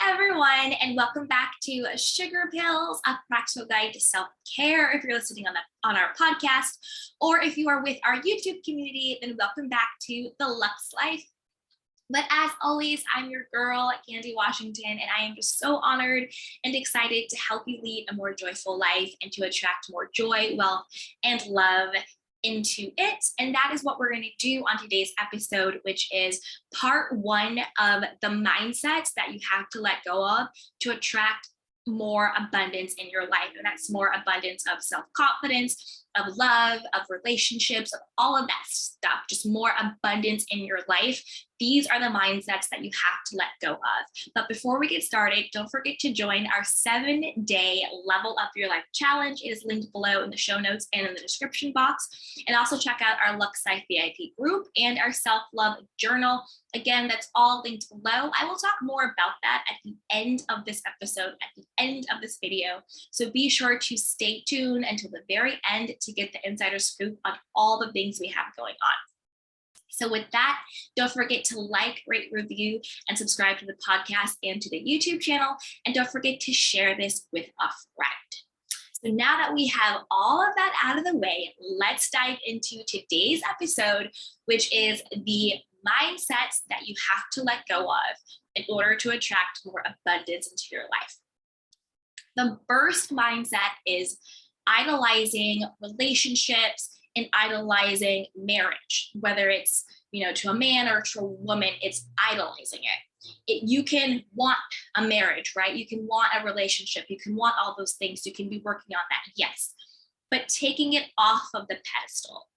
everyone, and welcome back to Sugar Pills, a practical guide to self-care. If you're listening on our podcast, or if you are with our YouTube community, then welcome back to The Lux Life. But as always, I'm your girl, Candy Washington, and I am just so honored and excited to help you lead a more joyful life and to attract more joy, wealth, and love into it. And that is what we're going to do on today's episode, which is part one of the mindsets that you have to let go of to attract more abundance in your life. And that's more abundance of self-confidence, of love, of relationships, of all of that stuff, just more abundance in your life. These are the mindsets that you have to let go of. But before we get started, don't forget to join our 7-day Level Up Your Life Challenge. It is linked below in the show notes and in the description box. And also check out our Lux Life VIP group and our self-love journal. Again, that's all linked below. I will talk more about that at the end of this episode, at the end of this video. So be sure to stay tuned until the very end to get the insider scoop on all the things we have going on. So with that, don't forget to like, rate, review, and subscribe to the podcast and to the YouTube channel. And don't forget to share this with a friend. So now that we have all of that out of the way, let's dive into today's episode, which is the mindsets that you have to let go of in order to attract more abundance into your life. The first mindset is idolizing relationships and idolizing marriage, whether it's, to a man or to a woman, it's idolizing it. You can want a marriage, right? You can want a relationship. You can want all those things. You can be working on that, yes. But taking it off of the pedestal,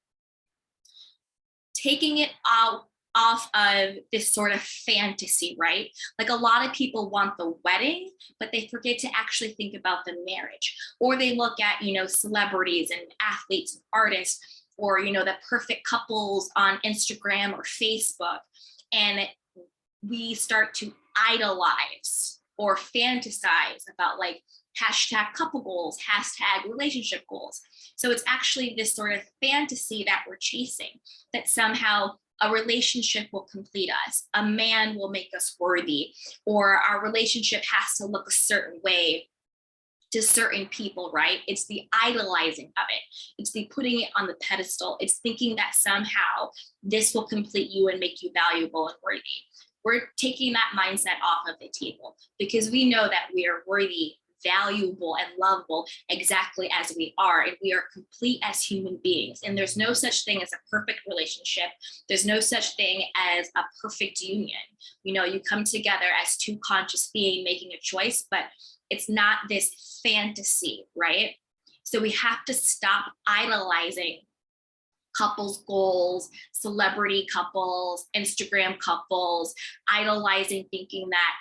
taking it off of this sort of fantasy, right? Like a lot of people want the wedding, but they forget to actually think about the marriage. Or they look at, celebrities and athletes and artists, or, the perfect couples on Instagram or Facebook. And we start to idolize or fantasize about like hashtag couple goals, hashtag relationship goals. So it's actually this sort of fantasy that we're chasing, that somehow a relationship will complete us, a man will make us worthy, or our relationship has to look a certain way to certain people, right? It's the idolizing of it. It's the putting it on the pedestal. It's thinking that somehow this will complete you and make you valuable and worthy. We're taking that mindset off of the table because we know that we are worthy, valuable, and lovable exactly as we are, and we are complete as human beings. And there's no such thing as a perfect relationship. There's no such thing as a perfect union. You come together as two conscious beings making a choice, but it's not this fantasy, right? So we have to stop idolizing couples goals, celebrity couples, Instagram couples, idolizing, thinking that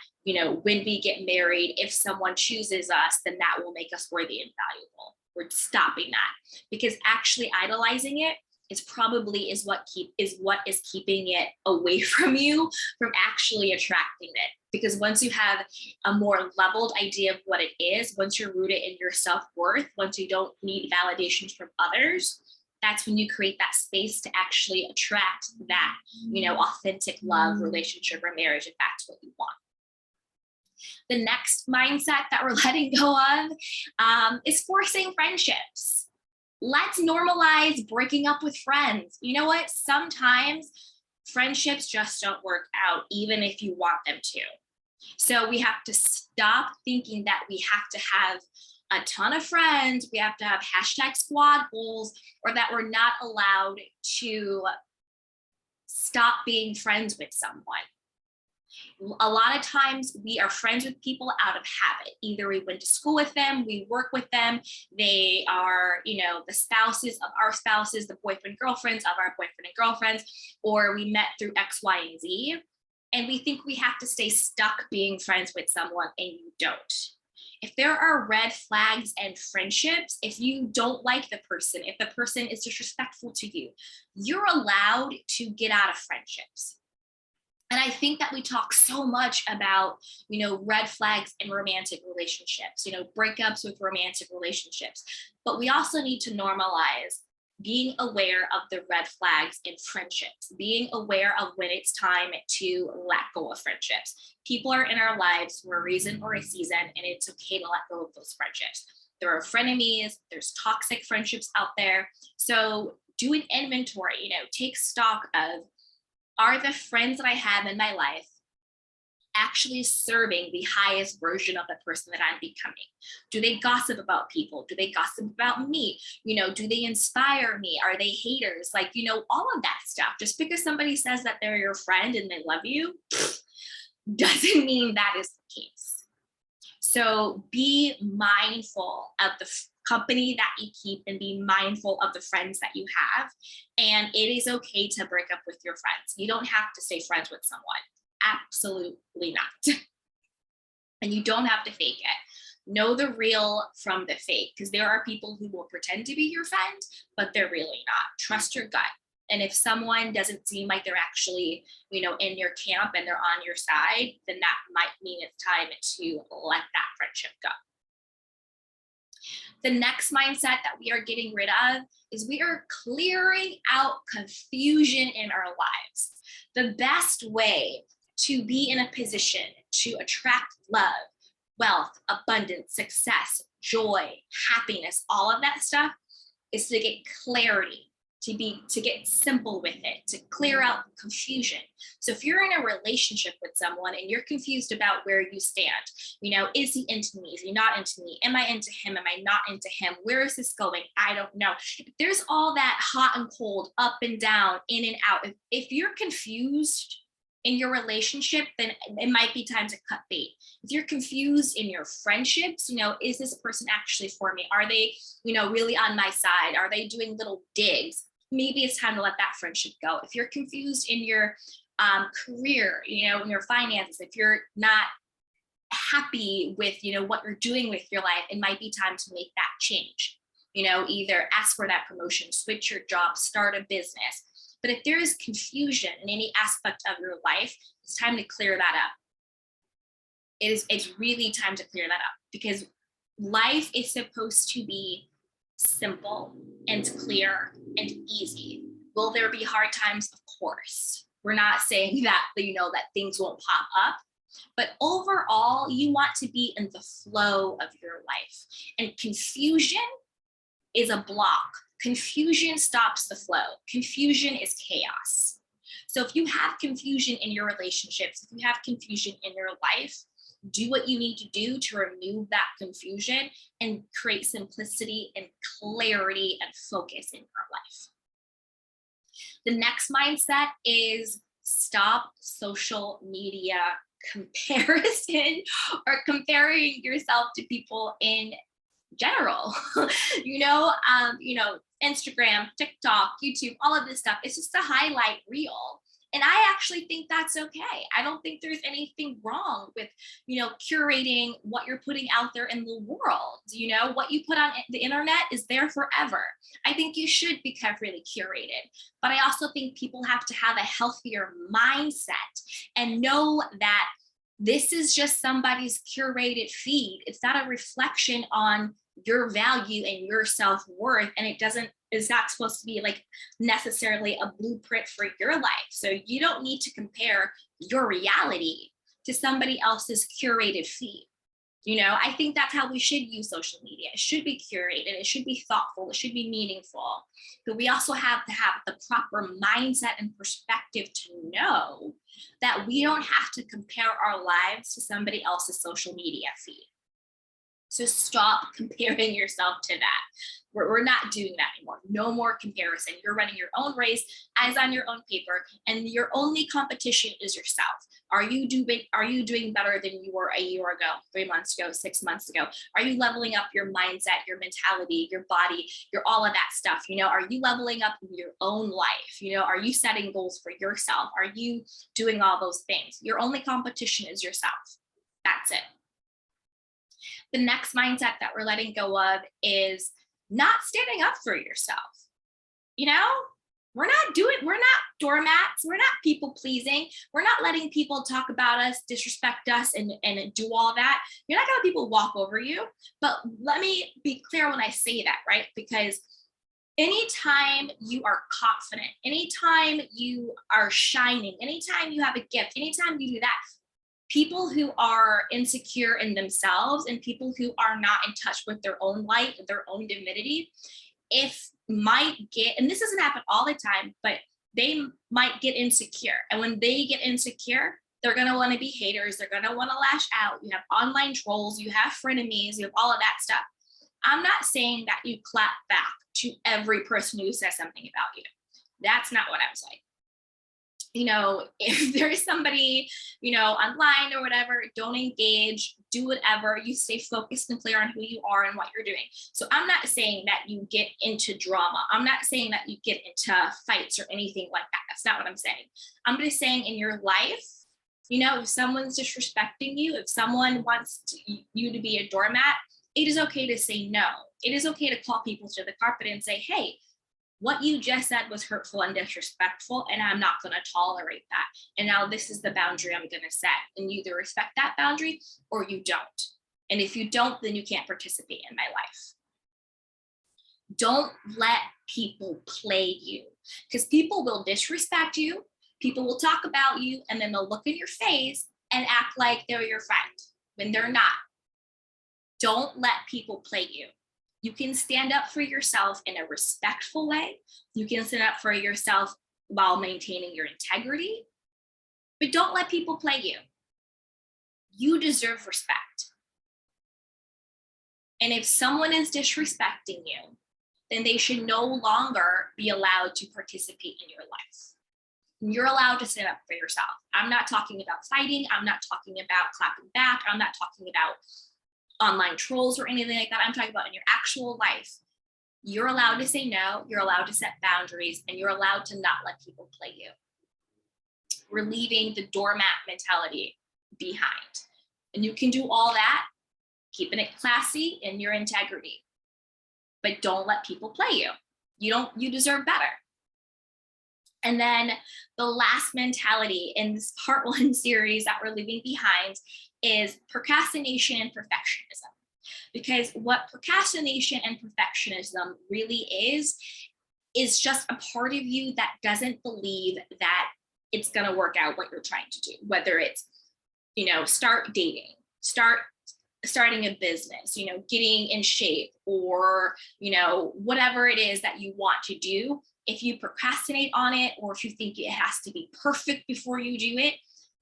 when we get married, if someone chooses us, then that will make us worthy and valuable. We're stopping that, because actually idolizing it is what is keeping it away from you from actually attracting it. Because once you have a more leveled idea of what it is, once you're rooted in your self-worth, once you don't need validations from others, that's when you create that space to actually attract that, authentic love, relationship, or marriage, if that's what you want. The next mindset that we're letting go of is forcing friendships. Let's normalize breaking up with friends. You know what? Sometimes friendships just don't work out, even if you want them to. So we have to stop thinking that we have to have a ton of friends, we have to have hashtag squad goals, or that we're not allowed to stop being friends with someone. A lot of times we are friends with people out of habit. Either we went to school with them, we work with them, they are, the spouses of our spouses, the boyfriend girlfriends of our boyfriend and girlfriends, or we met through X, Y, and Z. And we think we have to stay stuck being friends with someone, and you don't. If there are red flags and friendships, if you don't like the person, if the person is disrespectful to you, you're allowed to get out of friendships. And I think that we talk so much about, red flags in romantic relationships, breakups with romantic relationships, but we also need to normalize being aware of the red flags in friendships, being aware of when it's time to let go of friendships. People are in our lives for a reason or a season, and it's okay to let go of those friendships. There are frenemies, there's toxic friendships out there. So do an inventory, take stock of, are the friends that I have in my life actually serving the highest version of the person that I'm becoming? Do they gossip about people? Do they gossip about me? Do they inspire me? Are they haters? All of that stuff. Just because somebody says that they're your friend and they love you doesn't mean that is the case. So be mindful of the company that you keep and be mindful of the friends that you have. And it is okay to break up with your friends. You don't have to stay friends with someone. Absolutely not. And you don't have to fake it. Know the real from the fake, because there are people who will pretend to be your friend, but they're really not. Trust your gut. And if someone doesn't seem like they're actually, in your camp and they're on your side, then that might mean it's time to let that friendship go. The next mindset that we are getting rid of is we are clearing out confusion in our lives. The best way to be in a position to attract love, wealth, abundance, success, joy, happiness, all of that stuff is to get clarity, to get simple with it, to clear out confusion. So if you're in a relationship with someone and you're confused about where you stand, is he into me? Is he not into me? Am I into him? Am I not into him? Where is this going? I don't know. There's all that hot and cold, up and down, in and out. If you're confused in your relationship, then it might be time to cut bait. If you're confused in your friendships, is this person actually for me? Are they, really on my side? Are they doing little digs? Maybe it's time to let that friendship go. If you're confused in your career, in your finances, if you're not happy with, what you're doing with your life, it might be time to make that change. Either ask for that promotion, switch your job, start a business. But if there is confusion in any aspect of your life, it's time to clear that up. It's really time to clear that up, because life is supposed to be simple and clear and easy. Will there be hard times? Of course. We're not saying that, that things won't pop up. But overall, you want to be in the flow of your life. And confusion is a block. Confusion stops the flow. Confusion is chaos. So if you have confusion in your relationships, if you have confusion in your life, do what you need to do to remove that confusion and create simplicity and clarity and focus in your life. The next mindset is stop social media comparison or comparing yourself to people in general. Instagram, TikTok, YouTube, all of this stuff. It's just a highlight reel. And I actually think that's okay. I don't think there's anything wrong with, curating what you're putting out there in the world. What you put on the internet is there forever. I think you should be carefully curated. But I also think people have to have a healthier mindset and know that this is just somebody's curated feed. It's not a reflection on your value and your self-worth, and it's not supposed to be necessarily a blueprint for your life. So you don't need to compare your reality to somebody else's curated feed. I think that's how we should use social media. It should be curated, it should be thoughtful, it should be meaningful. But we also have to have the proper mindset and perspective to know that we don't have to compare our lives to somebody else's social media feed. So stop comparing yourself to that. We're not doing that anymore. No more comparison. You're running your own race, eyes on your own paper, and your only competition is yourself. Are you doing better than you were a year ago, 3 months ago, 6 months ago? Are you leveling up your mindset, your mentality, your body, your all of that stuff? Are you leveling up in your own life? Are you setting goals for yourself? Are you doing all those things? Your only competition is yourself. That's it. The next mindset that we're letting go of is not standing up for yourself. We're not doormats. We're not people pleasing. We're not letting people talk about us, disrespect us, and do all that. You're not gonna let people walk over you. But let me be clear when I say that, right? Because Anytime you are confident, anytime you are shining, anytime you have a gift, anytime you do that, people who are insecure in themselves and people who are not in touch with their own light, their own divinity, might get, and this doesn't happen all the time, but they might get insecure. And when they get insecure, they're going to want to be haters. They're going to want to lash out. You have online trolls, you have frenemies, you have all of that stuff. I'm not saying that you clap back to every person who says something about you. That's not what I'm saying. If there's somebody, online or whatever, don't engage, do whatever, you stay focused and clear on who you are and what you're doing. So I'm not saying that you get into drama. I'm not saying that you get into fights or anything like that. That's not what I'm saying. I'm just saying in your life, if someone's disrespecting you, if someone wants you to be a doormat, it is okay to say no. It is okay to call people to the carpet and say, hey, what you just said was hurtful and disrespectful, and I'm not going to tolerate that. And now this is the boundary I'm going to set. And you either respect that boundary or you don't. And if you don't, then you can't participate in my life. Don't let people play you, because people will disrespect you. People will talk about you, and then they'll look in your face and act like they're your friend when they're not. Don't let people play you. You can stand up for yourself in a respectful way. You can stand up for yourself while maintaining your integrity, but don't let people play you. You deserve respect. And if someone is disrespecting you, then they should no longer be allowed to participate in your life. You're allowed to stand up for yourself. I'm not talking about fighting. I'm not talking about clapping back. I'm not talking about online trolls or anything like that. I'm talking about in your actual life. You're allowed to say no. You're allowed to set boundaries, and you're allowed to not let people play you. We're leaving the doormat mentality behind. And you can do all that, keeping it classy in your integrity. But don't let people play you. You deserve better. And then the last mentality in this part 1 series that we're leaving behind is procrastination and perfectionism. Because what procrastination and perfectionism really is just a part of you that doesn't believe that it's going to work out what you're trying to do. Whether it's, start dating, starting a business, getting in shape, or, whatever it is that you want to do. If you procrastinate on it, or if you think it has to be perfect before you do it,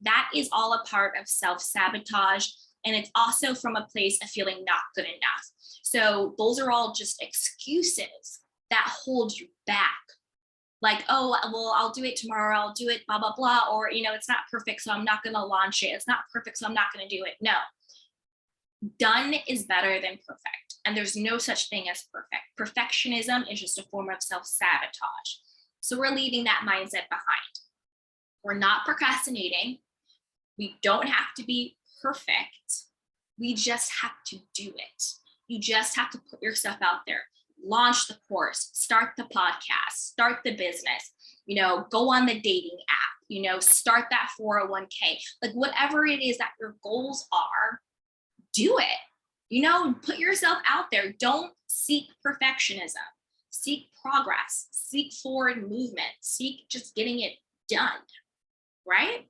that is all a part of self-sabotage. And it's also from a place of feeling not good enough. So those are all just excuses that hold you back. Like, oh, well, I'll do it tomorrow. I'll do it, blah, blah, blah. Or, it's not perfect, so I'm not going to launch it. It's not perfect, so I'm not going to do it. No. Done is better than perfect. And there's no such thing as perfect. Perfectionism is just a form of self-sabotage. So we're leaving that mindset behind. We're not procrastinating. We don't have to be perfect. We just have to do it. You just have to put yourself out there. Launch the course, start the podcast, start the business, go on the dating app, start that 401k, like whatever it is that your goals are, do it. Put yourself out there. Don't seek perfectionism. Seek progress. Seek forward movement. Seek just getting it done, right?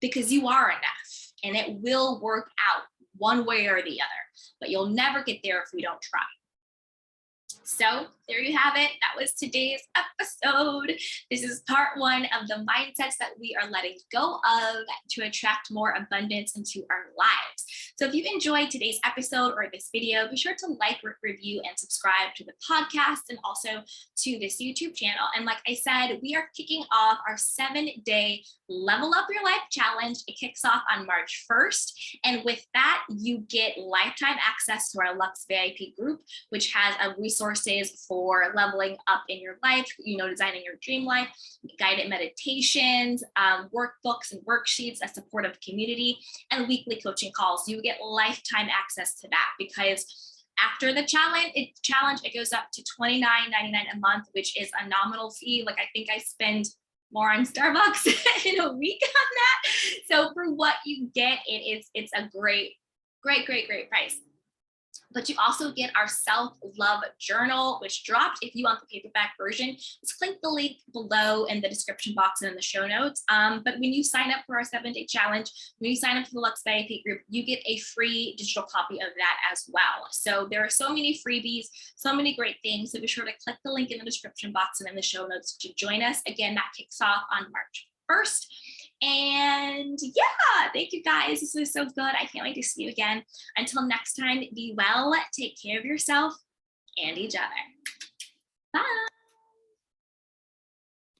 Because you are enough, and it will work out one way or the other, but you'll never get there if you don't try. So there you have it. That was today's episode. This is part 1 of the mindsets that we are letting go of to attract more abundance into our lives. So if you enjoyed today's episode or this video, be sure to like, review, and subscribe to the podcast and also to this YouTube channel. And like I said, we are kicking off our 7-day Level Up Your Life Challenge. It kicks off on March 1st. And with that, you get lifetime access to our Lux VIP group, which has resources for leveling up in your life, designing your dream life, guided meditations, workbooks and worksheets, a supportive community, and weekly coaching calls. You get lifetime access to that, because after the challenge, it goes up to $29.99 a month, which is a nominal fee. Like, I think I spend more on Starbucks in a week on that. So for what you get, it's a great price. But you also get our self-love journal, which dropped. If you want the paperback version, just click the link below in the description box and in the show notes. But when you sign up for our 7-day challenge, when you sign up for the Lux by AP group, you get a free digital copy of that as well. So there are so many freebies, so many great things. So be sure to click the link in the description box and in the show notes to join us. Again, that kicks off on March 1st. And yeah, thank you guys. This was so good. I can't wait to see you again. Until next time, be well, take care of yourself and each other. Bye.